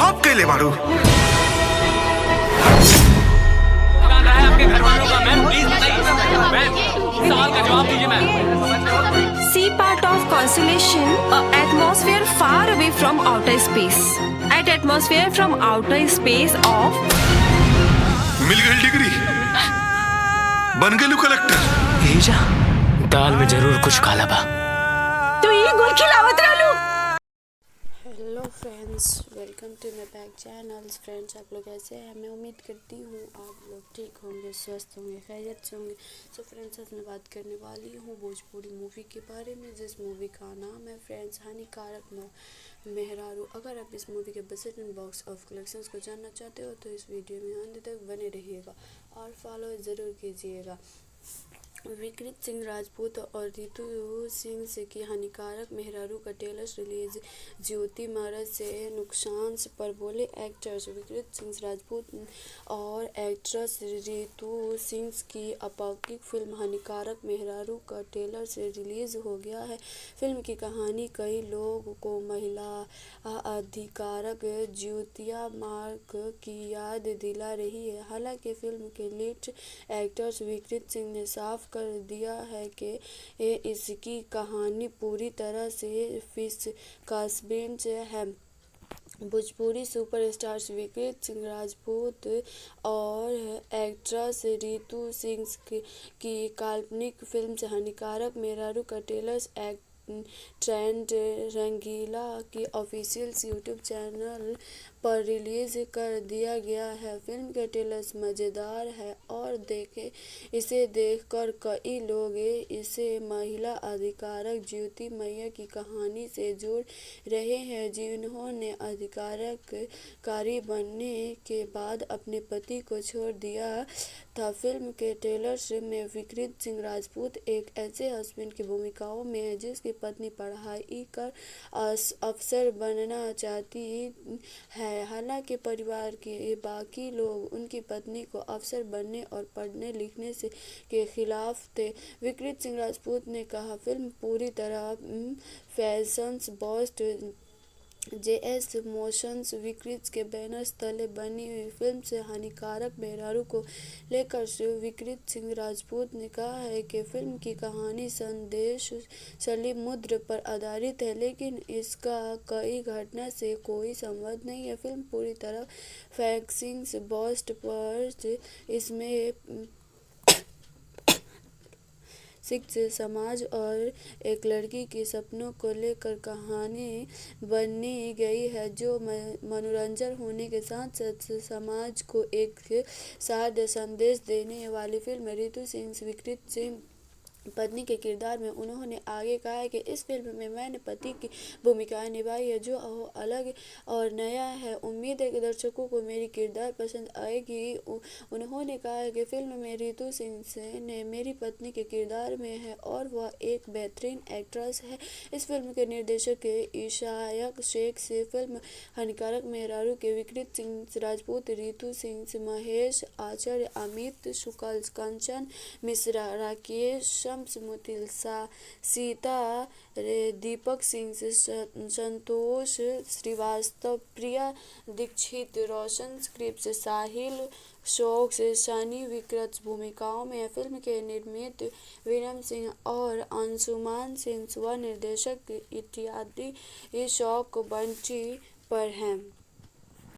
Stop कैले मारू। आपके घर वालों का मैम, प्लीज बताइए मैम, सवाल का जवाब दीजिए ma'am. See part of constellation, a atmosphere far away from outer space. At atmosphere from outer space of मिल गई डिग्री, बन गए कलेक्टर। भेजा दाल में जरूर कुछ काला बा। तो ये गुल खिलावत रहलू। Hello friends, welcome to my back channels. Friends, आप लोग कैसे हैं? मैं उम्मीद करती हूँ आप लोग ठीक होंगे, स्वस्थ होंगे, खैरियत से होंगे। सो फ्रेंड्स, आज मैं बात करने वाली हूँ भोजपुरी मूवी के बारे में, जिस मूवी का नाम है फ्रेंड्स हानिकारक मेहरारू। अगर आप इस मूवी के budget and box of collections को जानना चाहते हो तो इस वीडियो में अंत तक बने रहिएगा और फॉलो ज़रूर कीजिएगा। विक्रांत सिंह राजपूत और रितु सिंह की हानिकारक मेहरारू का ट्रेलर रिलीज। ज्योति महाराज से नुकसान पर बोले एक्टर्स। विक्रांत सिंह राजपूत और एक्ट्रेस रितु सिंह की अपॉक्लिप्टिक फिल्म हानिकारक मेहरारू का ट्रेलर से रिलीज हो गया है। फिल्म की कहानी कई लोगों को महिला अधिकारक ज्योतिया मार्ग की याद दिला रही है। हालांकि फिल्म के लीड एक्टर्स विक्रांत सिंह ने साफ कर दिया है कि इसकी कहानी पूरी तरह से फिक्शनल है। भोजपुरी सुपरस्टार्स विक्रांत सिंह राजपूत और एक्ट्रेस रितु सिंह की काल्पनिक फिल्म हानिकारक मेहरारू का ट्रेलर ट्रेंड रंगीला की ऑफिशियल यूट्यूब चैनल पर रिलीज कर दिया गया है। फिल्म का ट्रेलर मज़ेदार है और इसे देखकर कई लोग इसे महिला अधिकारक ज्योति मैया की कहानी से जोड़ रहे हैं, जिन्होंने अधिकारकारी बनने के बाद अपने पति को छोड़ दिया था। फिल्म के ट्रेलर में विक्रांत सिंह राजपूत एक ऐसे हस्बैंड की भूमिकाओं में है जिसकी पत्नी पढ़ाई कर अफसर बनना चाहती है। हालांकि परिवार के बाकी लोग उनकी पत्नी को अफसर बनने और पढ़ने लिखने के खिलाफ थे। विक्रांत सिंह राजपूत ने कहा, फिल्म पूरी तरह फैशन बॉस्ट जेएस मोशंस विक्रांत के बैनर तले बनी हुई फिल्म से हानिकारक मेहरारू को लेकर विक्रांत सिंह राजपूत ने कहा है कि फिल्म की कहानी संदेशशाली मुद्दे पर आधारित है, लेकिन इसका कई घटना से कोई संबंध नहीं है। फिल्म पूरी तरह फैक्शन बॉस्ट पर इसमें शिक्षित समाज और एक लड़की के सपनों को लेकर कहानी बनी गई है, जो मनोरंजन होने के साथ साथ समाज को एक साथ संदेश देने वाली फिल्म है। रितु सिंह विक्रांत सिंह पत्नी के किरदार में उन्होंने आगे कहा है कि इस फिल्म में मैंने पति की भूमिका निभाई है जो अलग और नया है। उम्मीद है कि दर्शकों को मेरी किरदार पसंद आएगी। उन्होंने कहा है कि फिल्म में रितु सिंह ने मेरी पत्नी के किरदार में है और वह एक बेहतरीन एक्ट्रेस है। इस फिल्म के निर्देशक इशाक शेख से फिल्म हानिकारक मेहरारू के विक्रांत सिंह राजपूत, रितु सिंह, महेश आचार्य, अमित शुक्ल, कंचन मिश्रा, राकेश मुतिल, सीता दीपक सिंह, संतोष श्रीवास्तव, प्रिया दीक्षित, रोशन स्क्रिप्ट साहिल शौक से सनी विक्रत भूमिकाओं में। फिल्म के निर्मित विनम सिंह और अंशुमान सिंह व निर्देशक इत्यादि शौक बंटी पर हैं।